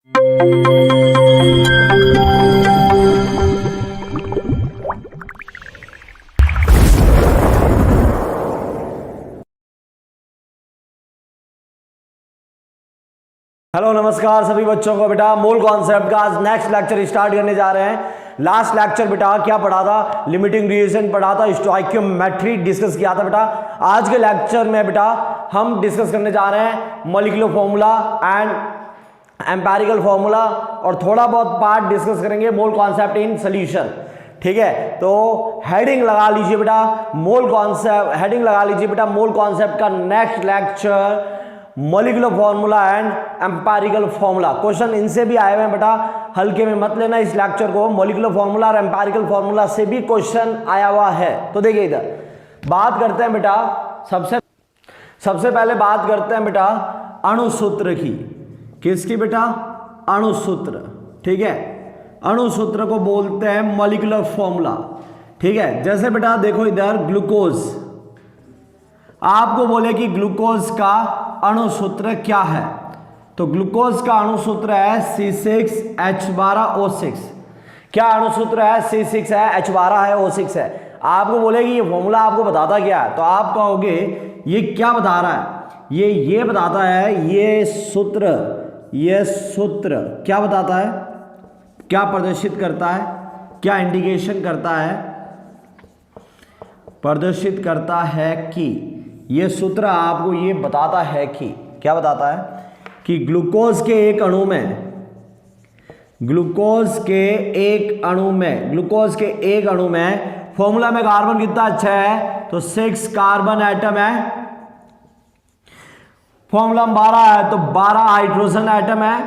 Hello नमस्कार सभी बच्चों को। बेटा मूल कॉन्सेप्ट का आज नेक्स्ट लेक्चर स्टार्ट करने जा रहे हैं। लास्ट लेक्चर बेटा क्या पढ़ा था? लिमिटिंग रिलेशन पढ़ा था, स्टोइकियोमेट्री डिस्कस किया था बेटा। आज के लेक्चर में बेटा हम डिस्कस करने जा रहे हैं molecular formula and empirical formula और थोड़ा बहुत पार्ट डिस्कस करेंगे मोल कॉन्सेप्ट इन सोल्यूशन। ठीक है, तो हेडिंग लगा लीजिए बेटा मोल कॉन्सेप्ट, हेडिंग लगा लीजिए बेटा मोल कॉन्सेप्ट का next lecture molecular formula and empirical formula. Question इनसे भी आए हुए हैं बेटा, हल्के में मत लेना इस लेक्चर को। मॉलिक्यूलर फॉर्मूला और एम्पेरिकल फॉर्मूला से भी क्वेश्चन आया हुआ है। तो देखिए इधर बात करते हैं बेटा, सबसे पहले बात करते हैं बेटा अणुसूत्र की। किसकी बेटा? अणुसूत्र। ठीक है, अणुसूत्र को बोलते हैं मॉलिक्यूलर फॉर्मूला। ठीक है, जैसे बेटा देखो इधर ग्लूकोज, आपको बोले कि ग्लूकोज का अणुसूत्र क्या है, तो ग्लूकोज का अणुसूत्र है C6H12O6। क्या अणुसूत्र है? C6 है, H12 है, O6 है। आपको बोले कि ये फॉर्मूला आपको बताता क्या है, तो आप कहोगे ये क्या बता रहा है? ये बताता है, ये सूत्र क्या बताता है, क्या प्रदर्शित करता है, क्या इंडिकेशन करता है? प्रदर्शित करता है कि ये सूत्र आपको ये बताता है कि क्या बताता है कि ग्लूकोज के एक अणु में फॉर्मूला में कार्बन कितना अच्छा है, तो 6 कार्बन एटम है। फॉर्मूला में 12 है तो 12 हाइड्रोजन एटम है।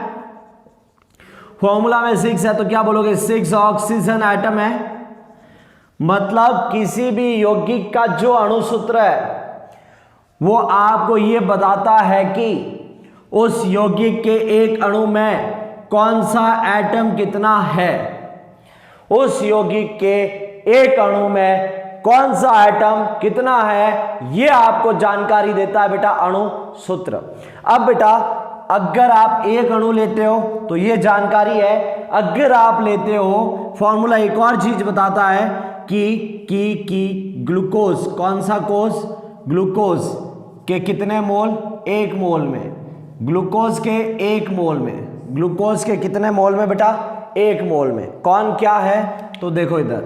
फॉर्मूला में 6 है तो क्या बोलोगे? 6 ऑक्सीजन एटम है। मतलब किसी भी यौगिक का जो अणुसूत्र है वो आपको ये बताता है कि उस यौगिक के एक अणु में कौन सा एटम कितना है। उस यौगिक के एक अणु में कौन सा एटम कितना है, ये आपको जानकारी देता है बेटा अणुसूत्र। अब बेटा अगर आप एक अणु लेते हो तो ये जानकारी है। अगर आप लेते हो फॉर्मूला एक और चीज बताता है कि ग्लूकोज, कौन सा कोष? ग्लूकोज के कितने मोल? 1 मोल में। ग्लूकोज के 1 मोल में, ग्लूकोज के कितने मोल में बेटा? 1 मोल में। कौन क्या है? तो देखो इधर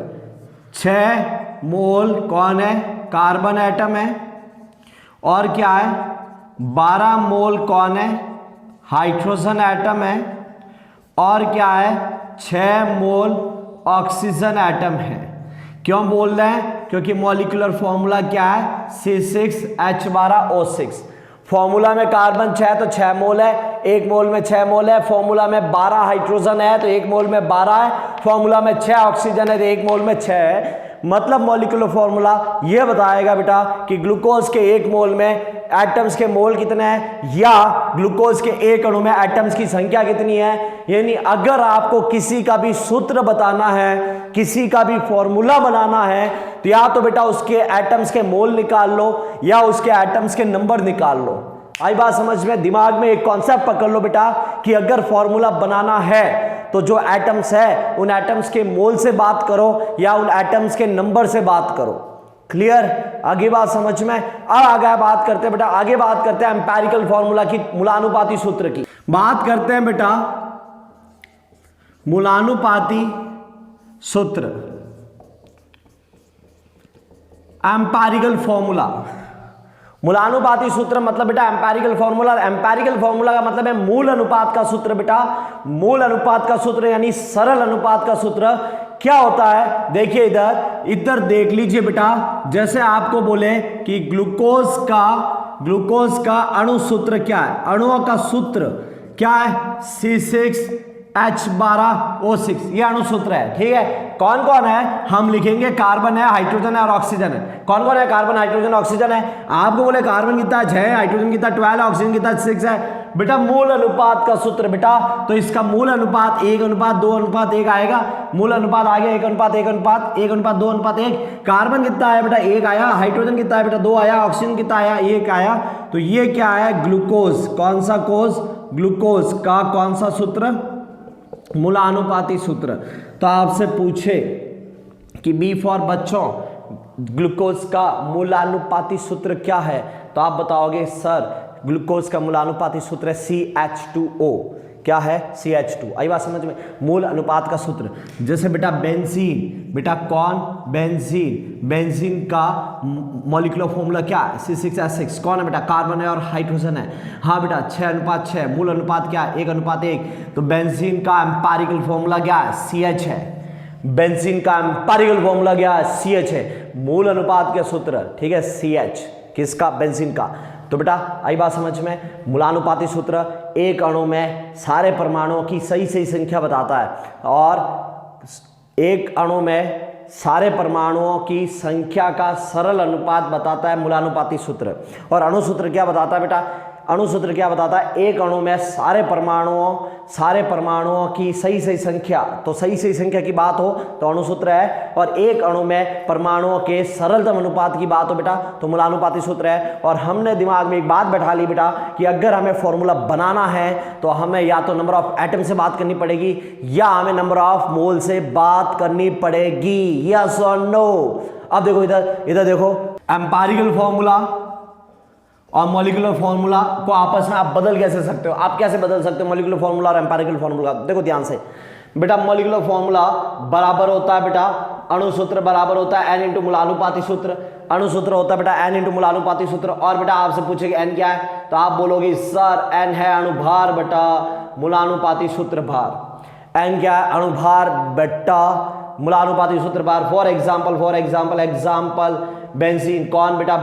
6 मोल कौन है? कार्बन एटम है। और क्या है? 12 मोल कौन है? हाइड्रोजन एटम है। और क्या है? 6 मोल ऑक्सीजन एटम है। क्यों बोल रहे हैं? क्योंकि मॉलिक्यूलर फॉर्मूला क्या है? C6H12O6। फॉर्मूला में कार्बन 6 तो 6 मोल है, 1 मोल में 6 मोल है। फॉर्मूला में 12 हाइड्रोजन है तो 1 मोल में 12 है। फॉर्मूला में 6 ऑक्सीजन है तो 1 मोल में 6 है। मतलब मॉलिक्यूलर फॉर्मूला यह बताएगा बेटा कि ग्लूकोज के 1 मोल में एटम्स के मोल कितने हैं, या ग्लूकोज के एक अणु में एटम्स की संख्या कितनी है। यानी अगर आपको किसी का भी सूत्र बताना है, किसी का भी फॉर्मूला बनाना है, तो या तो बेटा उसके एटम्स के मोल निकाल लो या उसके एटम्स के नंबर निकाल लो। आई बात समझ में? दिमाग में एक कॉन्सेप्ट पकड़ लो बेटा कि अगर फॉर्मूला बनाना है तो जो एटम्स है उन एटम्स के मोल से बात करो या उन एटम्स के नंबर से बात करो। क्लियर? आगे बात समझ में? अब आगे बात करते हैं बेटा, आगे बात करते हैं एम्पेरिकल फॉर्मूला की, मूलानुपाती सूत्र की बात करते हैं बेटा। मूलानुपाती सूत्र, एम्पेरिकल फॉर्मूला। मूलानुपाती सूत्र मतलब बेटा एम्पेरिकल फॉर्मूला। एम्पेरिकल फॉर्मूला का मतलब है मूल अनुपात का सूत्र बेटा। मूल अनुपात का सूत्र यानी सरल अनुपात का सूत्र क्या होता है? देखिए इधर देख लीजिए बेटा, जैसे आपको बोले कि ग्लूकोज का अणु सूत्र क्या है? अणुओं का सूत्र क्या है? C6H12O6 ये अणु सूत्र है। ठीक है, कौन कौन है? हम लिखेंगे कार्बन है, हाइड्रोजन है और ऑक्सीजन है। कौन कौन है? कार्बन, हाइड्रोजन, ऑक्सीजन है। आपको बोले कार्बन कितना 6 है, हाइड्रोजन कितना 12 है, ऑक्सीजन कितना 6 है। बेटा मूल अनुपात का सूत्र बेटा, तो इसका मूल अनुपात 1:2:1 आएगा। मूल अनुपात आ गया 1:1:1:2:1। कार्बन कितना आया बेटा? 1 आया। हाइड्रोजन कितना है बेटा? 2 आया। ऑक्सीजन कितना आया? 1 आया। तो ये क्या है? ग्लूकोज। कौन सा कोष? ग्लूकोज का कौन सा सूत्र, मूलानुपाती सूत्र। तो आपसे पूछे कि बी फॉर बच्चों ग्लूकोज का मूलानुपाती सूत्र क्या है, तो आप बताओगे सर ग्लूकोज का मूलानुपाती सूत्र है CH2O। क्या है? CH2। आई बात समझ में? मूल अनुपात का सूत्र। जैसे बेटा बेंजीन, बेटा कौन? बेंजीन, बेंजीन का मॉलिक्यूलर फॉर्मूला क्या है? C6H6। कौन है बेटा? कार्बन है और हाइड्रोजन है। हाँ बेटा 6:6। मूल अनुपात क्या है? 1:1। तो बेंजीन का एम्पिरिकल फॉर्मूला क्या है? CH है। बेंजीन का एम्पिरिकल फॉर्मूला क्या है? CH है। मूल अनुपात के सूत्र, ठीक है, CH। किसका? बेंजीन का। तो बेटा आई बात समझ में? मूलानुपाती सूत्र एक अणु में सारे परमाणुओं की सही सही संख्या बताता है और एक अणु में सारे परमाणुओं की संख्या का सरल अनुपात बताता है मूलानुपाती सूत्र। और अणु सूत्र क्या बताता है बेटा? अणु सूत्र क्या बताता है? एक अणु में सारे परमाणुओं की सही सही संख्या, तो सही सही संख्या की बात हो तो अणु सूत्र है, और एक अणु में परमाणुओं के सरलतम अनुपात की बात हो बेटा तो मूलानुपाती सूत्र है। और हमने दिमाग में एक बात बैठा ली बेटा कि अगर हमें फॉर्मूला बनाना है तो हमें या तो नंबर ऑफ एटम से बात करनी पड़ेगी या हमें नंबर ऑफ मोल से बात करनी पड़ेगी। यस और नो? अब देखो इधर देखो, एम्पिरिकल फॉर्मूला और मॉलिक्यूलर फॉर्मूला को आपस में आप बदल कैसे सकते हो? आप कैसे बदल सकते हो मॉलिक्यूलर फॉर्मूला और एम्पिरिकल फॉर्मूला? देखो ध्यान से बेटा, मॉलिक्यूलर फॉर्मूला बराबर होता है बेटा अणु सूत्र बराबर होता है n इंटू मूलानुपाती सूत्र। अणु सूत्र होता है बेटा n इंटू मूलानुपाती सूत्र। और बेटा आपसे पूछेगा n क्या है, तो आप बोलोगे सर n है अणुभार बेटा मूलानुपाती सूत्र भार। n क्या है? अणुभार बेटा मूलानुपाती सूत्र भार। For example benzene. कौन बेटा?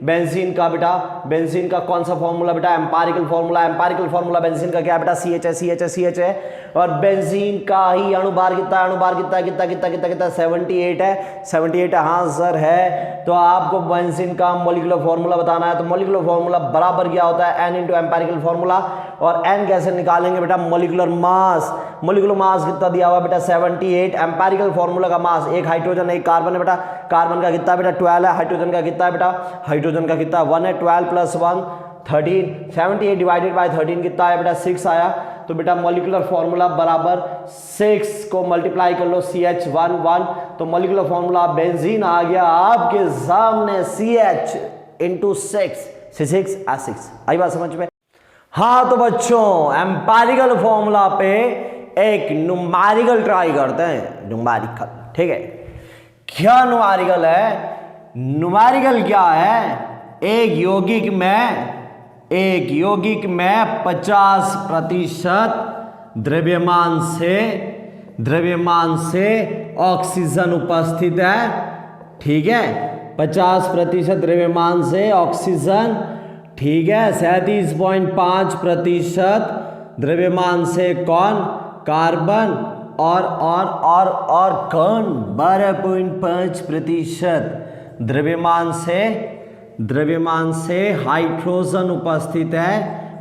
बेंजीन का बेटा, बेंजीन का कौन सा फॉर्मूला बेटा? एम्पिरिकल फॉर्मूला बेंजीन का क्या है बेटा? CH है। और बेंजीन का ही अणुभार कितना है? अणुभार कितना 78 है। हाँ सर है। तो आपको बेंजीन का मॉलिक्यूलर फॉर्मूला बताना है, तो मॉलिक्यूलर फॉर्मूला बराबर क्या होता है? n into empirical formula. और n कैसे निकालेंगे बेटा? मॉलिक्यूलर मास कितना दिया हुआ बेटा? 78। एम्पिरिकल फॉर्मूला का मास, एक हाइड्रोजन एक कार्बन है बेटा। कार्बन का कितना बेटा? 12 है। हाइड्रोजन का कितना है बेटा? हाइड्रोजन का कितना? 1 है। 12 + 1 13। 78 डिवाइडेड बाय 13 कितना आया बेटा? 6 आया। तो बेटा मॉलिक्यूलर फॉर्मूला बराबर 6 को मल्टीप्लाई कर लो CH1 तो मॉलिक्यूलर फॉर्मूला बेंजीन आ गया आपके सामने CH इंटू 6 आई बात समझ में? हाँ तो बच्चों एम्पिरिकल फॉर्मूला पे एक न्यूमेरिकल ट्राई करते हैं। न्यूमेरिकल, ठीक है? क्या न्यूमेरिकल है? न्यूमेरिकल क्या है? एक यौगिक में 50% द्रव्यमान से ऑक्सीजन उपस्थित है, ठीक है? 50% द्रव्यमान से ऑक्सीजन, ठीक है? 37.5% द्रव्यमान से कौन? कार्बन। और कौन? 12.5% द्रव्यमान से हाइड्रोजन उपस्थित है।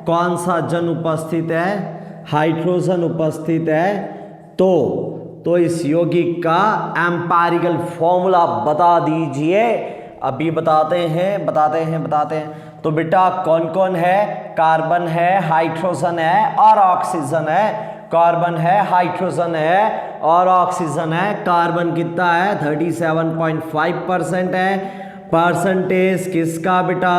कौन सा जन उपस्थित है? हाइड्रोजन उपस्थित है। तो इस यौगिक का एम्पिरिकल फॉर्मूला बता दीजिए। अभी बताते हैं। तो बेटा कौन कौन है? कार्बन है, हाइड्रोजन है और ऑक्सीजन है। कार्बन है, हाइड्रोजन है और ऑक्सीजन है। कार्बन कितना है? 37.5% है। परसेंटेज किसका बेटा?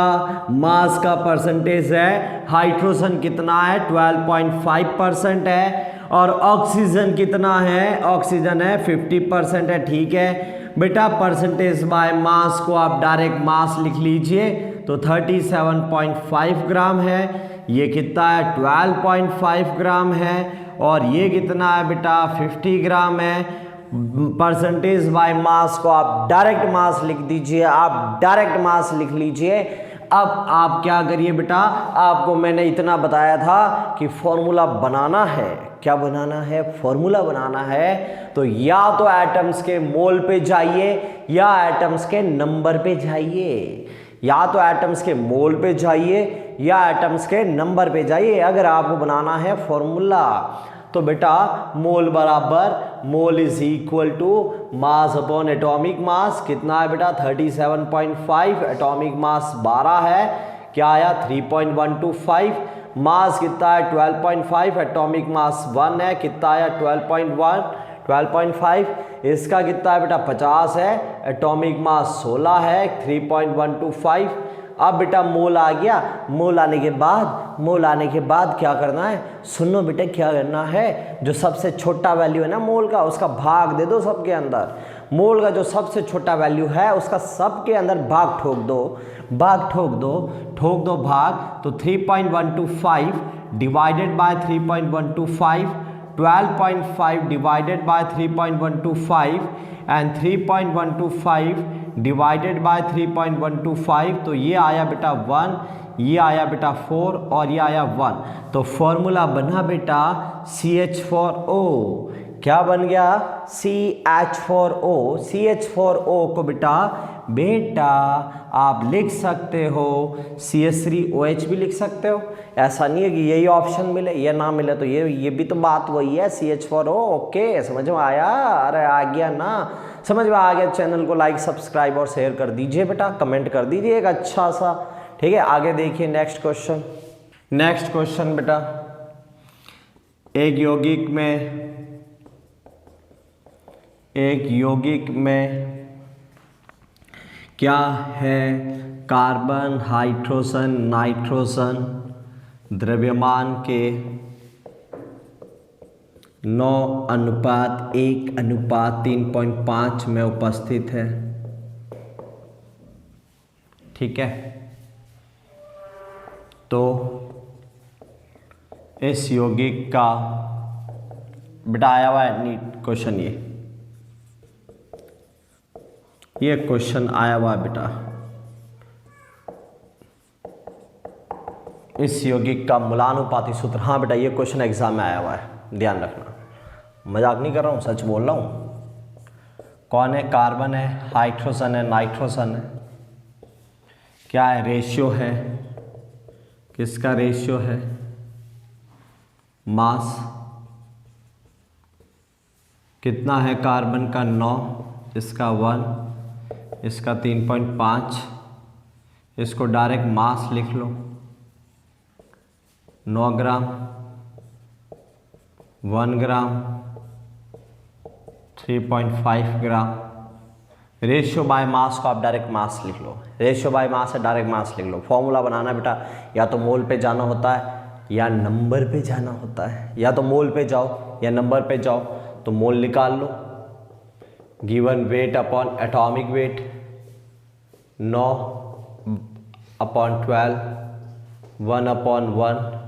मास का परसेंटेज है। हाइड्रोजन कितना है? 12.5% है। और ऑक्सीजन कितना है? ऑक्सीजन है 50% है, ठीक है बेटा? परसेंटेज बाय मास को आप डायरेक्ट मास लिख लीजिए, तो 37.5 ग्राम है। ये कितना है? 12.5 ग्राम है। और ये कितना है बेटा? 50 ग्राम है। परसेंटेज बाय मास को आप डायरेक्ट मास लिख दीजिए, आप डायरेक्ट मास लिख लीजिए। अब आप क्या करिए बेटा, आपको मैंने इतना बताया था कि फॉर्मूला बनाना है। क्या बनाना है? फॉर्मूला बनाना है। तो या तो एटम्स के मोल पे जाइए या एटम्स के नंबर पे जाइए। या तो एटम्स के मोल पे जाइए या एटम्स के नंबर पे जाइए अगर आपको बनाना है फॉर्मूला। तो बेटा मोल बराबर mole is equal to mass upon atomic mass. कितना है बेटा? 37.5। एटॉमिक मास 12 है। क्या आया? 3.125। मास कितना है 12.5, एटॉमिक मास 1 है, कितना आया 12.1 12.5, इसका कितना है बेटा 50 है, एटॉमिक मास 16 है, 3.125। अब बेटा मोल आ गया, मोल आने के बाद क्या करना है, सुनो बेटा क्या करना है, जो सबसे छोटा वैल्यू है ना मोल का, उसका भाग दे दो सबके अंदर। मोल का जो सबसे छोटा वैल्यू है उसका सबके अंदर भाग ठोक दो, तो 3.125 divided by 3.125, 12.5 divided by 3.125 and 3.125 divided by 3.125, तो ये आया बेटा 1, ये आया बेटा 4 और ये आया 1। तो फॉर्मूला बना बेटा CH4O, क्या बन गया CH4O। CH4O को बेटा आप लिख सकते हो CH3OH भी लिख सकते हो। ऐसा नहीं है कि यही ऑप्शन मिले, ये ना मिले तो ये भी तो बात वही है CH4O। ओके, समझ में आया? अरे आ गया ना, समझ में आ गया। चैनल को लाइक सब्सक्राइब और शेयर कर दीजिए बेटा, कमेंट कर दीजिए एक अच्छा सा, ठीक है। आगे देखिए नेक्स्ट क्वेश्चन बेटा, एक यौगिक में क्या है, कार्बन, हाइड्रोजन, नाइट्रोजन द्रव्यमान के 9:1:3.5 में उपस्थित है, ठीक है। तो इस यौगिक का बेटा आया हुआ है नीट क्वेश्चन, ये क्वेश्चन आया हुआ है बेटा, इस यौगिक का मूलानुपाती सूत्र। हाँ बेटा ये क्वेश्चन एग्जाम में आया हुआ है, ध्यान रखना, मजाक नहीं कर रहा हूँ, सच बोल रहा हूँ। कौन है, कार्बन है, हाइड्रोजन है, नाइट्रोजन है, क्या है, रेशियो है, किसका रेशियो है, मास कितना है, कार्बन का 9, इसका 1, इसका 3.5, इसको डायरेक्ट मास लिख लो, 9 ग्राम, 1 ग्राम, 3.5 ग्राम। रेशियो बाय मास को आप डायरेक्ट मास लिख लो, रेशियो बाय मास है, डायरेक्ट मास लिख लो। फॉर्मूला बनाना बेटा, या तो मोल पे जाना होता है या नंबर पे जाना होता है, या तो मोल पे जाओ या नंबर पे जाओ। तो मोल निकाल लो, given weight upon atomic weight 9/12, 1/1,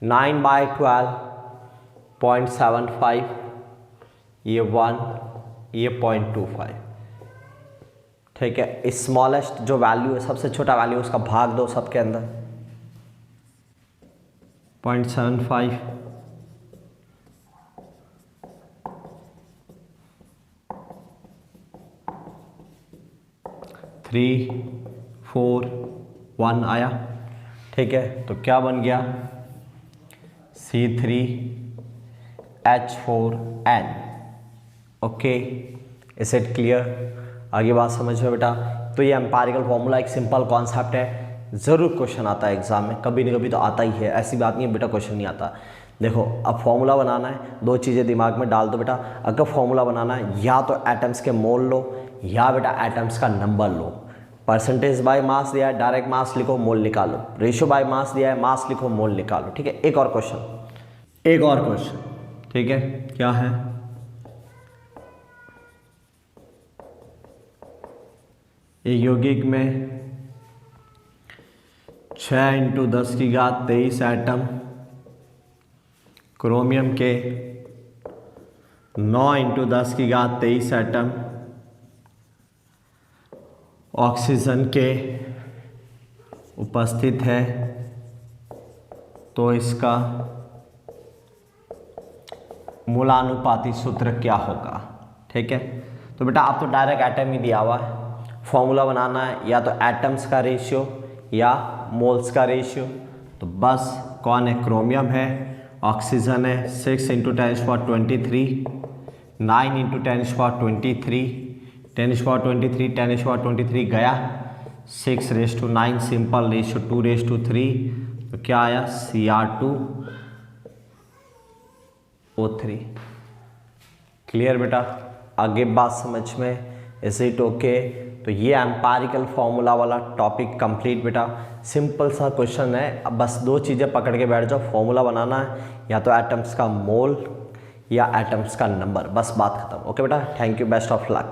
9/12.75, ये 1, ये 0.25, ठीक है। स्मॉलेस्ट जो वैल्यू है, सबसे छोटा वैल्यू, उसका भाग दो सबके अंदर, 0.75, 3, 4, 1 आया, ठीक है। तो क्या बन गया, C3H4N। Okay, is it clear? आगे बात समझ में बेटा। तो ये एम्पायरिकल फॉर्मूला एक सिंपल कॉन्सेप्ट है, ज़रूर क्वेश्चन आता है एग्जाम में, कभी न कभी तो आता ही है, ऐसी बात नहीं है बेटा क्वेश्चन नहीं आता। देखो अब फॉर्मूला बनाना है, दो चीज़ें दिमाग में डाल दो बेटा। अगर फॉर्मूला बनाना है, या तो एटम्स के मोल लो, या बेटा एटम्स का number low. Percentage by mass दिया है, डायरेक्ट मास लिखो, मोल निकालो। रेशियो बाय मास दिया है, मास लिखो, मोल निकालो, ठीक है। एक और क्वेश्चन, ठीक है, क्या है, एक यौगिक में 6 × 10⁻23 एटम, क्रोमियम के 9 × 10⁻23 एटम, ऑक्सीजन के उपस्थित है, तो इसका मूलानुपाती सूत्र क्या होगा, ठीक है। तो बेटा आप तो डायरेक्ट एटम ही दिया हुआ है, फॉर्मूला बनाना है या तो एटम्स का रेशियो या मोल्स का रेशियो। तो बस कौन है, क्रोमियम है, ऑक्सीजन है, 6 × 10⁻23, 9 × 10⁻23, 10⁻23 10⁻23 गया, 6�9 सिंपल रेशियो 2�3, तो क्या आया Cr2O3। क्लियर बेटा, आगे बात समझ में ऐसे ही टोके। तो ये एम्पैरिकल फॉर्मूला वाला टॉपिक कंप्लीट बेटा। सिंपल सा क्वेश्चन है, अब बस दो चीज़ें पकड़ के बैठ जाओ, फॉर्मूला बनाना है या तो एटम्स का मोल या एटम्स का नंबर, बस बात खत्म। ओके बेटा, thank you, best of luck.